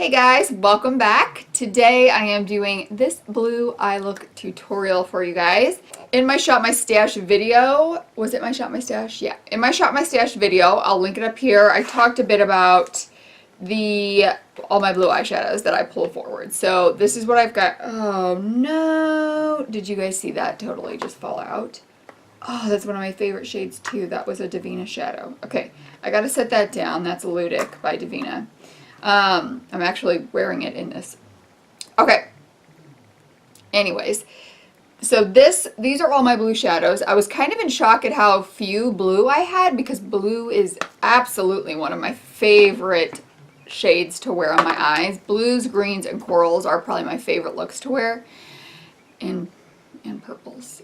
Hey guys, welcome back. Today I am doing this blue eye look tutorial for you guys. In my Shop My Stash video, was it my Shop My Stash? Yeah, in my Shop My Stash video, I'll link it up here. I talked a bit about all my blue eyeshadows that I pulled forward. So this is what I've got. Oh no, did you guys see that totally just fall out? Oh, that's one of my favorite shades too. That was a Devinah shadow. Okay, I gotta set that down. That's Ludic by Devinah. I'm actually wearing it in this. Okay. Anyways, so these are all my blue shadows. I was kind of in shock at how few blue I had because blue is absolutely one of my favorite shades to wear on my eyes. Blues, greens, and corals are probably my favorite looks to wear. And purples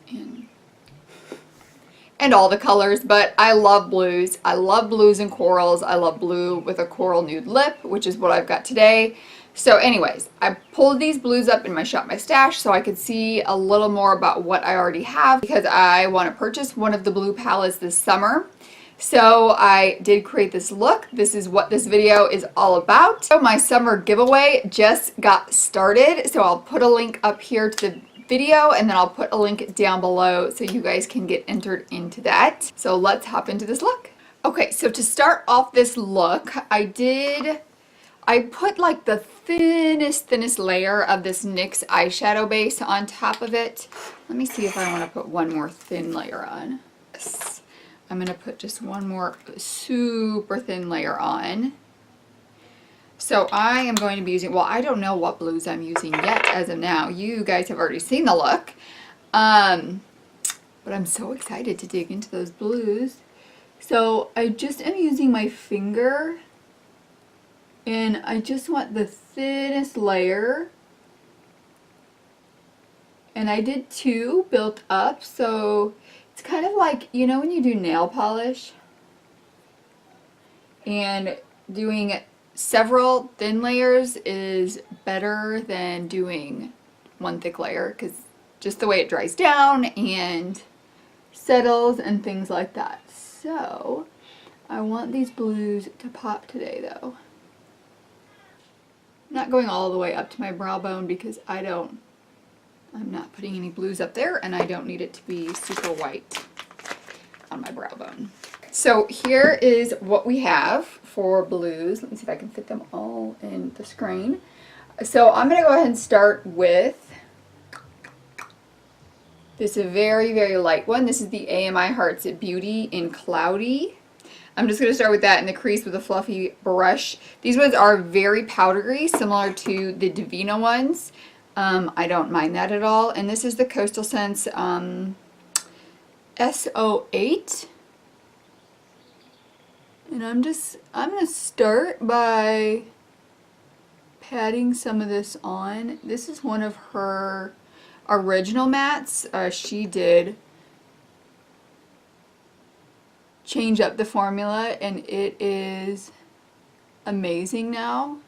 and all the colors, but I love blues. I love blues and corals. I love blue with a coral nude lip, which is what I've got today. So anyways, I pulled these blues up in my Shop My Stash so I could see a little more about what I already have because I want to purchase one of the blue palettes this summer. So I did create this look. This is what this video is all about. So my summer giveaway just got started, so I'll put a link up here to the video and then I'll put a link down below so you guys can get entered into that. So let's hop into this look. Okay, so to start off this look, I put like the thinnest layer of this NYX eyeshadow base on top of it. Let me see if I want to put one more thin layer on. Yes. I'm going to put just one more super thin layer on. So I am going to be using, well, I don't know what blues I'm using yet as of now. You guys have already seen the look. But I'm so excited to dig into those blues. So I just am using my finger. And I just want the thinnest layer. And I did two built up. So it's kind of like, you know when you do nail polish? And doing several thin layers is better than doing one thick layer because just the way it dries down and settles and things like that. So I want these blues to pop today though. I'm not going all the way up to my brow bone because I'm not putting any blues up there and I don't need it to be super white on my brow bone. So here is what we have for blues. Let me see if I can fit them all in the screen. So I'm going to go ahead and start with this very light one. This is the AMI Hearts Beauty in Cloudy. I'm just going to start with that in the crease with a fluffy brush. These ones are very powdery, similar to the Devinah ones. I don't mind that at all. And this is the Coastal Scents SO8. And I'm going to start by patting some of this on. This is one of her original mattes. She did change up the formula and it is amazing now.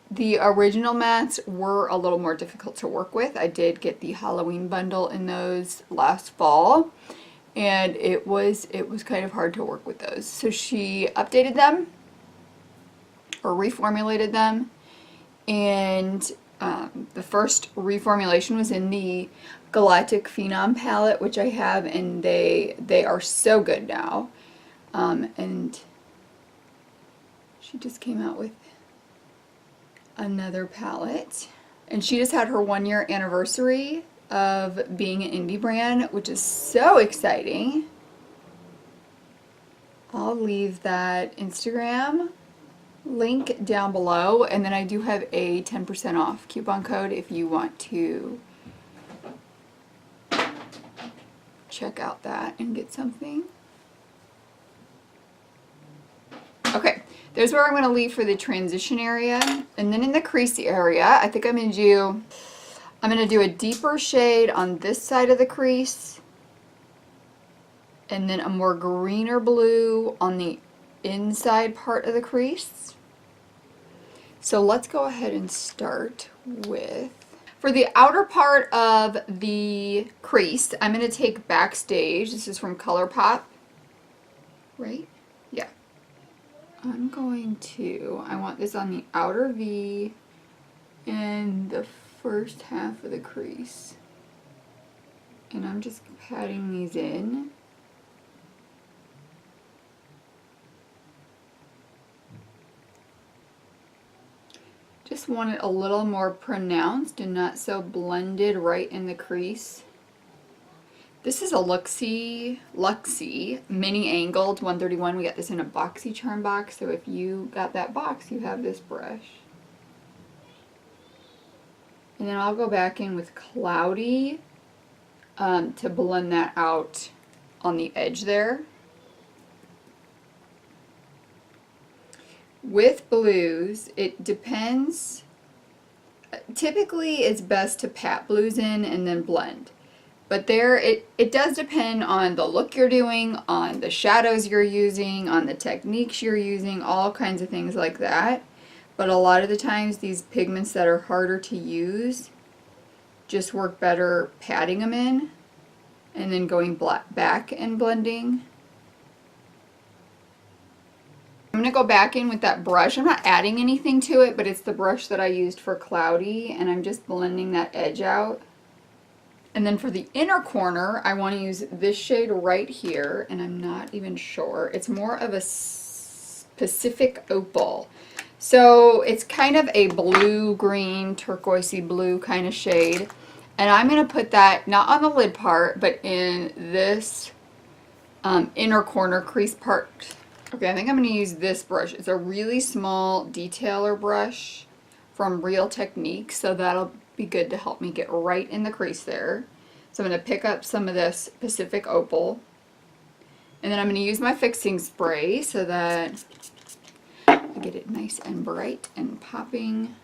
The original mattes were a little more difficult to work with. I did get the Halloween bundle in those last fall. And it was kind of hard to work with those. So she updated them or reformulated them. And the first reformulation was in the Galactic Phenom palette, which I have, and they are so good now. And she just came out with another palette. And she just had her 1-year anniversary of being an indie brand, which is so exciting. I'll leave that Instagram link down below, and then I do have a 10% off coupon code if you want to check out that and get something. Okay, there's where I'm going to leave for the transition area, and then in the crease area, I think I'm going to do a deeper shade on this side of the crease and then a more greener blue on the inside part of the crease. So let's go ahead and start with, for the outer part of the crease, I'm going to take Backstage. This is from Colourpop, right? Yeah. I want this on the outer V and the first half of the crease. And I'm just patting these in. Just want it a little more pronounced and not so blended right in the crease. This is a Looxie mini angled 131. We got this in a BoxyCharm box, so if you got that box, you have this brush. And then I'll go back in with Cloudy to blend that out on the edge there. With blues, it depends. Typically, it's best to pat blues in and then blend. But it does depend on the look you're doing, on the shadows you're using, on the techniques you're using, all kinds of things like that. But a lot of the times, these pigments that are harder to use just work better patting them in and then going back and blending. I'm going to go back in with that brush. I'm not adding anything to it, but it's the brush that I used for Cloudy, and I'm just blending that edge out. And then for the inner corner, I want to use this shade right here, and I'm not even sure. It's more of a Pacific Opal. So it's kind of a blue-green, turquoisey blue kind of shade. And I'm going to put that, not on the lid part, but in this inner corner crease part. Okay, I think I'm going to use this brush. It's a really small detailer brush from Real Techniques, so that'll be good to help me get right in the crease there. So I'm going to pick up some of this Pacific Opal, and then I'm going to use my fixing spray so that I get it nice and bright and popping.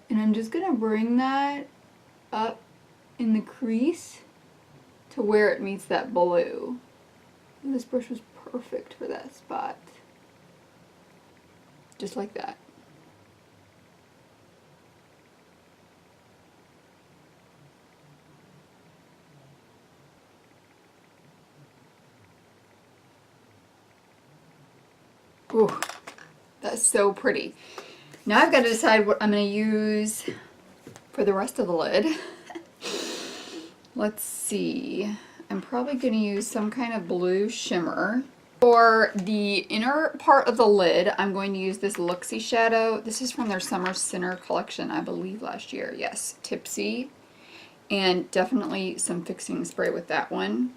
And I'm just going to bring that up in the crease to where it meets that blue. And this brush was perfect for that spot. Just like that. Ooh, that's so pretty. Now I've got to decide what I'm going to use for the rest of the lid. Let's see. I'm probably going to use some kind of blue shimmer. For the inner part of the lid, I'm going to use this Luxie shadow. This is from their Summer Center collection, I believe last year. Yes, Tipsy. And definitely some fixing spray with that one.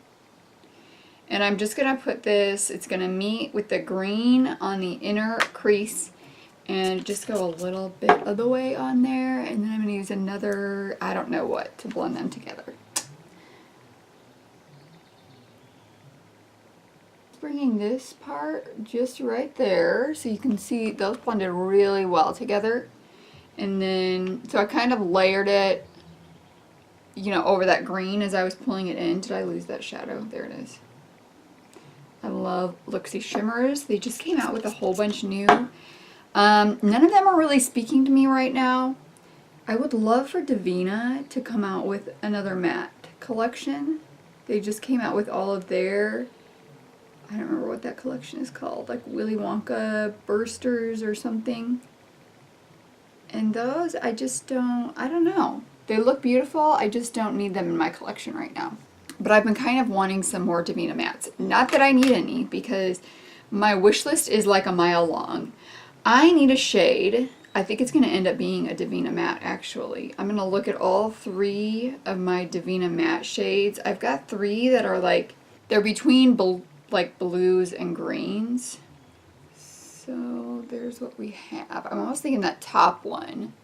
And I'm just going to put this, it's going to meet with the green on the inner crease and just go a little bit of the way on there. And then I'm going to use another, I don't know what, to blend them together. Bringing this part just right there so you can see those blended really well together. And then, so I kind of layered it, you know, over that green as I was pulling it in. Did I lose that shadow? There it is. I love Luxie shimmers. They just came out with a whole bunch new. None of them are really speaking to me right now. I would love for Devinah to come out with another matte collection. They just came out with all of their, I don't remember what that collection is called, like Willy Wonka Bursters or something. And those, I just don't, I don't know. They look beautiful, I just don't need them in my collection right now. But I've been kind of wanting some more Devinah mattes. Not that I need any, because my wish list is like a mile long. I need a shade. I think it's going to end up being a Devinah matte, actually. I'm going to look at all three of my Devinah matte shades. I've got three that are like, they're between like blues and greens. So there's what we have. I'm almost thinking that top one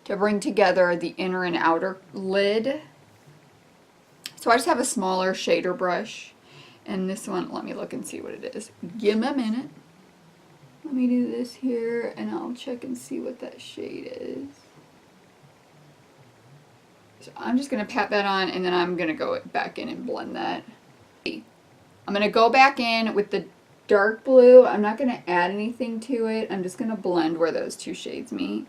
to bring together the inner and outer lid. So I just have a smaller shader brush, and this one, let me look and see what it is. Give me a minute. Let me do this here, and I'll check and see what that shade is. So I'm just going to pat that on, and then I'm going to go back in and blend that. I'm going to go back in with the dark blue. I'm not going to add anything to it. I'm just going to blend where those two shades meet.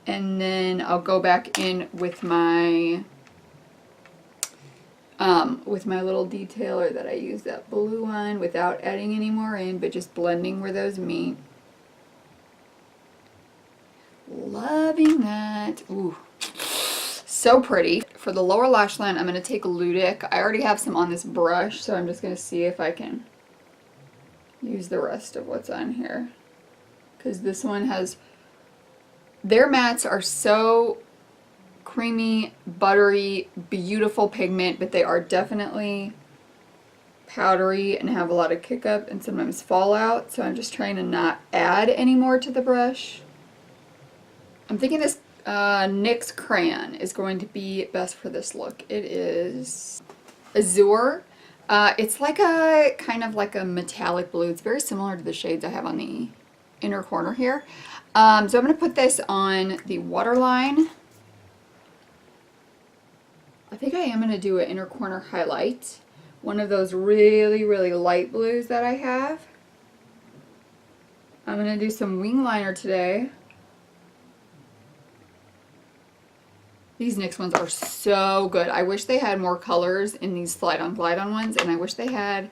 And then I'll go back in with my with my little detailer that I use that blue one without adding any more in, but just blending where those meet. Loving that. Ooh, so pretty. For the lower lash line, I'm going to take Ludic. I already have some on this brush, so I'm just going to see if I can use the rest of what's on here. Because this one has, their mattes are so creamy, buttery, beautiful pigment, but they are definitely powdery and have a lot of kick up and sometimes fall out. So I'm just trying to not add any more to the brush. I'm thinking this NYX crayon is going to be best for this look. It is Azure. It's like a kind of like a metallic blue. It's very similar to the shades I have on the inner corner here. So I'm going to put this on the waterline. I think I am going to do an inner corner highlight. One of those really, really light blues that I have. I'm going to do some wing liner today. These NYX ones are so good. I wish they had more colors in these slide-on glide-on ones, and I wish they had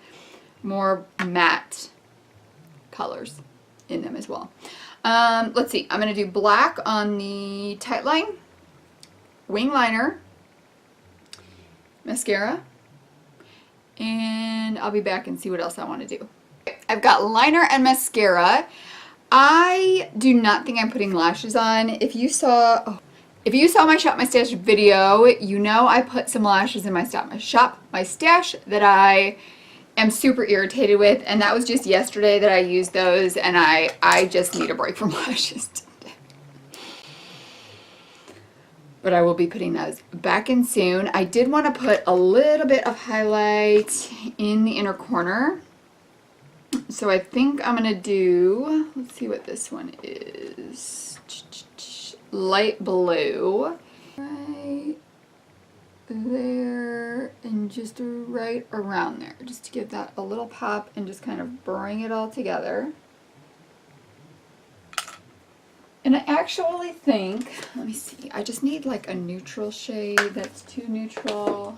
more matte colors in them as well. Let's see. I'm going to do black on the tight line, wing liner, mascara, and I'll be back and see what else I want to do. I've got liner and mascara. I do not think I'm putting lashes on. If you saw my Shop My Stash video, you know I put some lashes in my Shop My Stash that I am super irritated with, and that was just yesterday that I used those, and I just need a break from lashes today. But I will be putting those back in soon. I did want to put a little bit of highlight in the inner corner. So I think I'm going to do, let's see what this one is. Light blue right there and just right around there, just to give that a little pop and just kind of bring it all together. And I actually think, let me see, I just need like a neutral shade that's too neutral.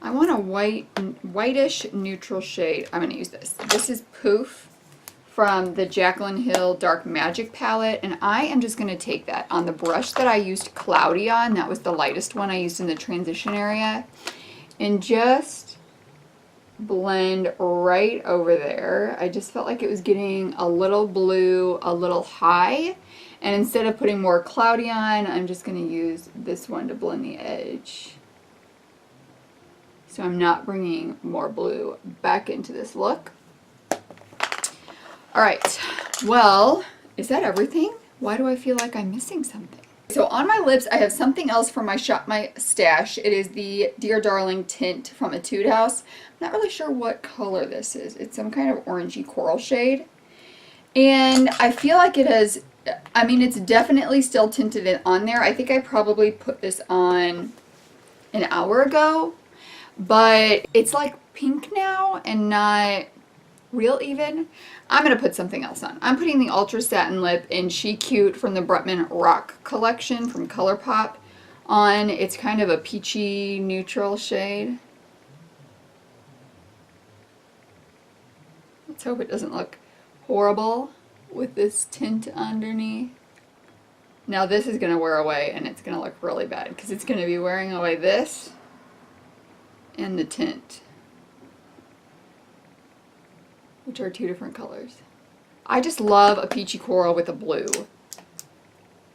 I want a whitish neutral shade. I'm going to use this. This is Poof from the Jaclyn Hill Dark Magic palette, and I am just going to take that on the brush that I used Cloudy on. That was the lightest one I used in the transition area, and just blend right over there. I just felt like it was getting a little blue, a little high, and instead of putting more Cloudy on, I'm just going to use this one to blend the edge. So I'm not bringing more blue back into this look. Alright, well, is that everything? Why do I feel like I'm missing something? So on my lips, I have something else from my Shop My Stash. It is the Dear Darling tint from Etude House. I'm not really sure what color this is. It's some kind of orangey coral shade. And I feel like it has, I mean, it's definitely still tinted on there. I think I probably put this on an hour ago. But it's like pink now and not real even. I'm going to put something else on. I'm putting the Ultra Satin Lip in She Cute from the Bretman Rock collection from Colourpop on. It's kind of a peachy neutral shade. Let's hope it doesn't look horrible with this tint underneath. Now this is going to wear away and it's going to look really bad because it's going to be wearing away this and the tint, which are two different colors. I just love a peachy coral with a blue.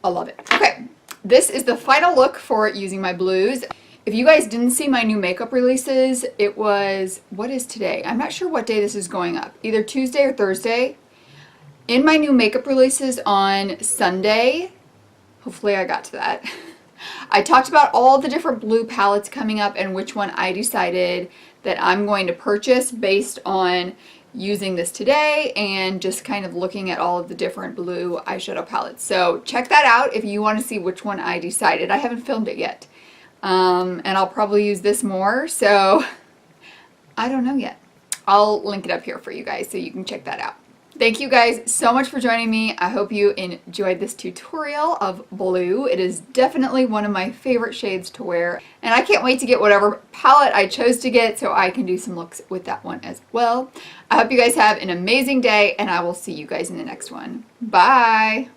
I love it. Okay, this is the final look for using my blues. If you guys didn't see my new makeup releases, it was, what is today? I'm not sure what day this is going up. Either Tuesday or Thursday. In my new makeup releases on Sunday, hopefully I got to that, I talked about all the different blue palettes coming up and which one I decided that I'm going to purchase based on using this today and just kind of looking at all of the different blue eyeshadow palettes. So check that out if you want to see which one I decided. I haven't filmed it yet. And I'll probably use this more, so I don't know yet. I'll link it up here for you guys so you can check that out. Thank you guys so much for joining me. I hope you enjoyed this tutorial of blue. It is definitely one of my favorite shades to wear. And I can't wait to get whatever palette I chose to get so I can do some looks with that one as well. I hope you guys have an amazing day, and I will see you guys in the next one. Bye!